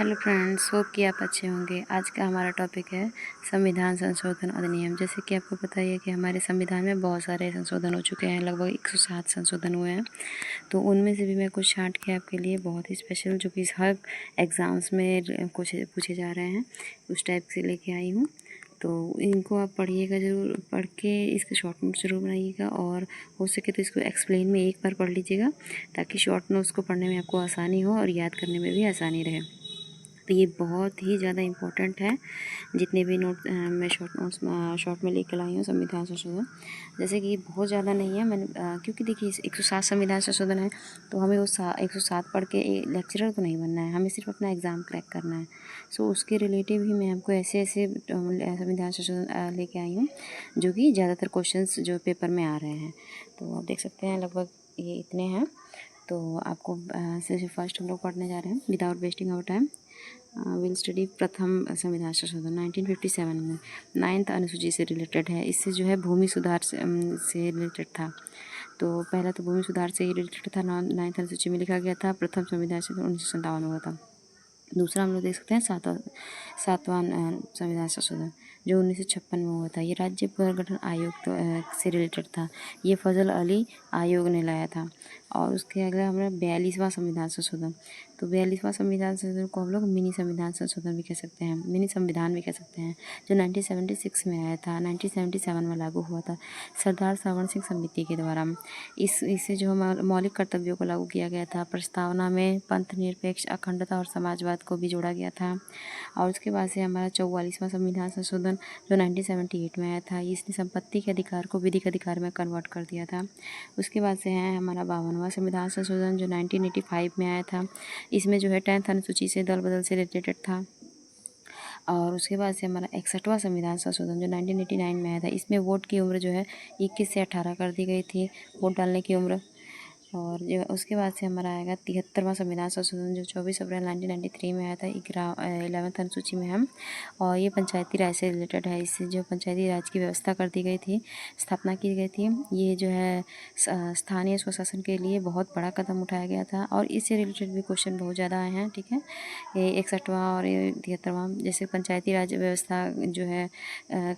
Hello friends, hope कि आप अच्छे होंगे। आज का हमारा टॉपिक है संविधान संशोधन अधिनियम। जैसे कि आपको पता ही है कि हमारे संविधान में बहुत सारे संशोधन हो चुके हैं, लगभग 107 संशोधन हुए हैं। तो उनमें से भी मैं कुछ छांट के आपके लिए बहुत ही स्पेशल, जो कि हर एग्ज़ाम्स में कुछ पूछे जा रहे हैं, उस टाइप से लेके आई हूँ। तो इनको आप पढ़िएगा ज़रूर, पढ़ के इसके शॉर्ट नोट्स ज़रूर बनाइएगा, और हो सके तो इसको एक्सप्लेन में एक बार पढ़ लीजिएगा, ताकि शॉर्ट नोट्स को पढ़ने में आपको आसानी हो और याद करने में भी आसानी रहे। तो ये बहुत ही ज़्यादा इम्पोर्टेंट है। जितने भी नोट मैं शॉर्ट में लेकर लाई हूँ संविधान संशोधन, जैसे कि बहुत ज़्यादा नहीं है। मैंने क्योंकि देखिए 107 संविधान संशोधन है, तो हमें वो 107 पढ़ के लेक्चरर तो नहीं बनना है, हमें सिर्फ अपना एग्ज़ाम क्रैक करना है। सो उसके रिलेटिव ही मैं आपको ऐसे ऐसे संविधान संशोधन लेके आई हूँ, जो कि ज़्यादातर क्वेश्चंस जो पेपर में आ रहे हैं। तो आप देख सकते हैं लगभग ये इतने हैं। तो आपको सिर्फ फर्स्ट हम लोग पढ़ने जा रहे हैं without wasting our time. Will study प्रथम संविधान संशोधन 1957 में 9th अनुसूची से रिलेटेड है। इससे जो है भूमि सुधार से रिलेटेड था। तो पहला तो भूमि सुधार से ही रिलेटेड था, 9th अनुसूची में लिखा गया था। प्रथम संविधान संशोधन 1957 हुआ था। दूसरा हम लोग देख सकते हैं सातवां संविधान संशोधन, जो 1956 में हुआ था। ये राज्य पुनर्गठन आयोग से रिलेटेड था। ये फजल अली आयोग ने लाया था। और उसके अगला हमारा 42वां संविधान संशोधन। तो 42वां संविधान संशोधन को हम लोग मिनी संविधान संशोधन भी कह सकते हैं, मिनी संविधान भी कह सकते हैं, जो 1976 में आया था, 1977 में लागू हुआ था सरदार श्रवण सिंह समिति के द्वारा। इससे जो मौलिक कर्तव्यों को लागू किया गया था। प्रस्तावना में पंथ निरपेक्ष, अखंडता और समाजवाद को भी जोड़ा गया था। और उसके बाद से हमारा 44वां संविधान संशोधन, जो 1978 में आया था। इसने संपत्ति के अधिकार को विधिक अधिकार में कन्वर्ट कर दिया था। उसके बाद से है हमारा 52वां संविधान संशोधन, जो 1985 में आया था। इसमें जो है 10th अनुसूची से दल बदल से रिलेटेड था। और उसके बाद से हमारा 61वां संविधान संशोधन, जो 1989 में आया था। इसमें वोट की उम्र जो है 21 से 18 कर दी गई थी, वोट डालने की उम्र। और जो उसके बाद से हमारा आएगा 73वां संविधान संशोधन, जो 24 अप्रैल 1993 में आया था। 11th अनुसूची में हम, और ये पंचायती राज से रिलेटेड है। इससे जो पंचायती राज की व्यवस्था कर दी गई थी, स्थापना की गई थी। ये जो है स्थानीय स्वशासन के लिए बहुत बड़ा कदम उठाया गया था, और इससे रिलेटेड भी क्वेश्चन बहुत ज़्यादा आए हैं। ठीक है, ये 61वां और ये 73वां, जैसे पंचायती राज व्यवस्था जो है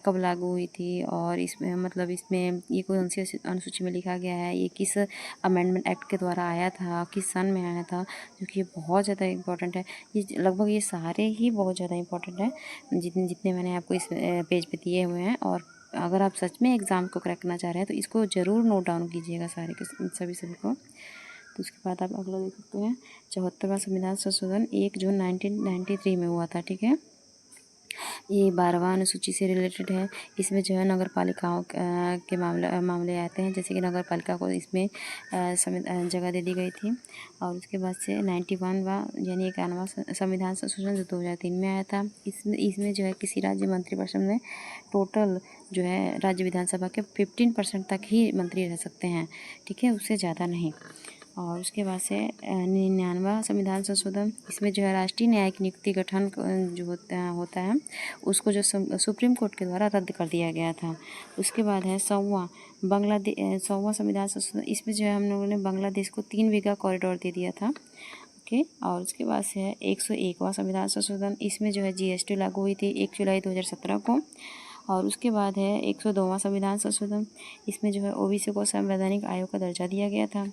कब लागू हुई थी, और इसमें मतलब इसमें ये कौन सी अनुसूची में लिखा गया है, ये किस अमेंडमेंट एक्ट के द्वारा आया था, किस सन में आया था, जो कि ये बहुत ज़्यादा इम्पोर्टेंट है। ये लगभग ये सारे ही बहुत ज़्यादा इम्पोर्टेंट है, जितने जितने मैंने आपको इस पेज पे दिए हुए हैं। और अगर आप सच में एग्ज़ाम को क्रैक करना चाह रहे हैं, तो इसको ज़रूर नोट डाउन कीजिएगा सारे के सभी को। तो उसके बाद आप अगला देख सकते हैं 74वां संविधान संशोधन, 1 जून 1993 में हुआ था। ठीक है, ये 12वां अनुसूची से रिलेटेड है। इसमें जो है नगर पालिकाओं के मामले आते हैं, जैसे कि नगर पालिका को इसमें जगह दे दी गई थी। और उसके बाद से 91वां यानी 91वां संविधान संशोधन, जो 2003 में आया था। इसमें जो है किसी राज्य मंत्रिपरिषद में टोटल जो है राज्य विधानसभा के 15% तक ही मंत्री रह सकते हैं। ठीक है, उससे ज़्यादा नहीं। और उसके बाद से 99वां संविधान संशोधन, इसमें जो है राष्ट्रीय न्यायिक नियुक्ति गठन जो होता है, उसको जो सुप्रीम कोर्ट के द्वारा रद्द कर दिया गया था। उसके बाद है 100वां संविधान संशोधन। इसमें जो है हम लोगों ने बांग्लादेश को 3 बीघा कॉरिडोर दे दिया था। ओके, और उसके बाद से है 101वां संविधान संशोधन। इसमें जो है जीएसटी लागू हुई थी 1 जुलाई 2017 को। और उसके बाद है 102वां संविधान संशोधन। इसमें जो है ओबीसी को संवैधानिक आयोग का दर्जा दिया गया था।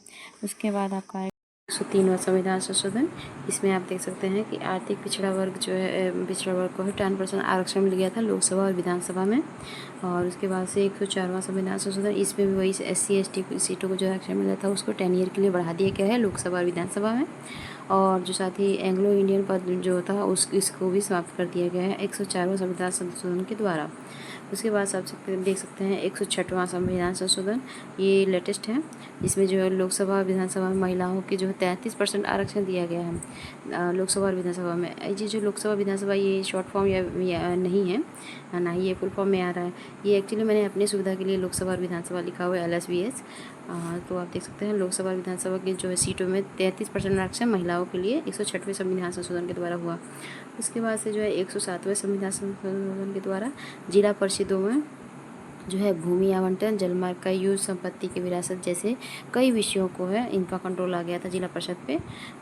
उसके बाद आपका 103वां संविधान संशोधन। इसमें आप देख सकते हैं कि आर्थिक पिछड़ा वर्ग जो है, पिछड़ा वर्ग को 10% आरक्षण मिल गया था लोकसभा और विधानसभा में। और उसके बाद से 104वां संविधान संशोधन, इसमें भी वही SC ST सीटों को जो आरक्षण मिला था, उसको 10 ईयर के लिए बढ़ा दिया गया है लोकसभा और विधानसभा में। और जो साथ ही एंग्लो इंडियन पद जो था इसको भी समाप्त कर दिया गया है 104वां संविधान संशोधन के द्वारा। उसके बाद सब देख सकते हैं 106वां संविधान संशोधन, ये लेटेस्ट है। इसमें जो है लोकसभा और विधानसभा में महिलाओं की जो है 33% आरक्षण दिया गया है लोकसभा और विधानसभा में। ये जो लोकसभा विधानसभा, ये शॉर्ट फॉर्म या नहीं है, ना ही ये फुल फॉर्म में आ रहा है। ये एक्चुअली मैंने अपनी सुविधा के लिए लोकसभा और विधानसभा लिखा हुआ है LSVS। तो आप देख सकते हैं लोकसभा और विधानसभा की जो है सीटों में 33% आरक्षण महिलाओं के लिए 106वें संविधान संशोधन के द्वारा हुआ। उसके बाद से जो है 107वें संविधान संशोधन के द्वारा जिला परिषदों में जो है भूमि आवंटन, जलमार्ग का यूज, संपत्ति की विरासत जैसे कई विषयों को है इनका कंट्रोल आ गया था जिला परिषद पे।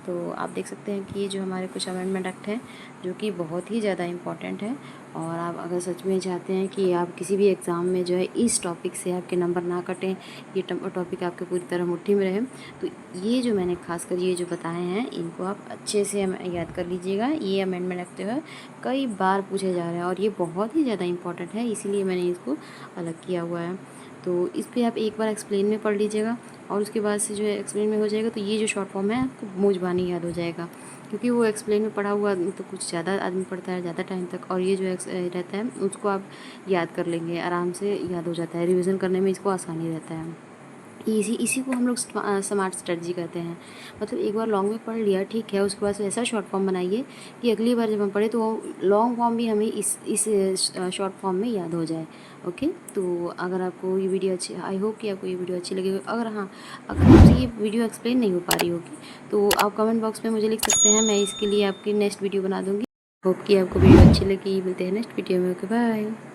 तो आप देख सकते हैं कि ये जो हमारे कुछ अमेंडमेंट एक्ट हैं जो कि बहुत ही ज़्यादा इम्पॉर्टेंट है। और आप अगर सच में चाहते हैं कि आप किसी भी एग्ज़ाम में जो है इस टॉपिक से आपके नंबर ना कटें, ये टॉपिक आपके पूरी तरह मुट्ठी में रहे, तो ये जो मैंने खासकर ये जो बताए हैं इनको आप अच्छे से याद कर लीजिएगा। ये अमेंडमेंट एक्ट जो है कई बार पूछे जा रहे हैं और ये बहुत ही ज़्यादा इम्पॉर्टेंट है, इसीलिए मैंने इसको अलग किया हुआ है। तो इस पर आप एक बार एक्सप्लेन में पढ़ लीजिएगा और उसके बाद से जो है एक्सप्लेन में हो जाएगा तो ये जो शॉर्ट फॉर्म है आपको मूंजबानी याद हो जाएगा, क्योंकि वो एक्सप्लेन में पढ़ा हुआ तो कुछ ज़्यादा आदमी पढ़ता है ज़्यादा टाइम तक, और ये जो रहता है उसको आप याद कर लेंगे, आराम से याद हो जाता है, रिवीजन करने में इसको आसानी रहता है। इसी को हम लोग स्मार्ट स्ट्रेटजी कहते हैं। मतलब एक बार लॉन्ग में पढ़ लिया ठीक है, उसके बाद से ऐसा शॉर्ट फॉर्म बनाइए कि अगली बार जब हम पढ़े तो लॉन्ग फॉर्म भी हमें इस शॉर्ट फॉर्म में याद हो जाए। ओके, तो अगर आपको ये वीडियो अच्छी, आई होप कि आपको ये वीडियो अच्छी लगी। अगर हाँ, अगर मुझे ये वीडियो एक्सप्लेन नहीं हो पा रही होगी तो आप कमेंट बॉक्स में मुझे लिख सकते हैं, मैं इसके लिए आपकी नेक्स्ट वीडियो बना दूँगी। होप कि आपको वीडियो अच्छी लगी। मिलते हैं नेक्स्ट वीडियो में। Okay, bye.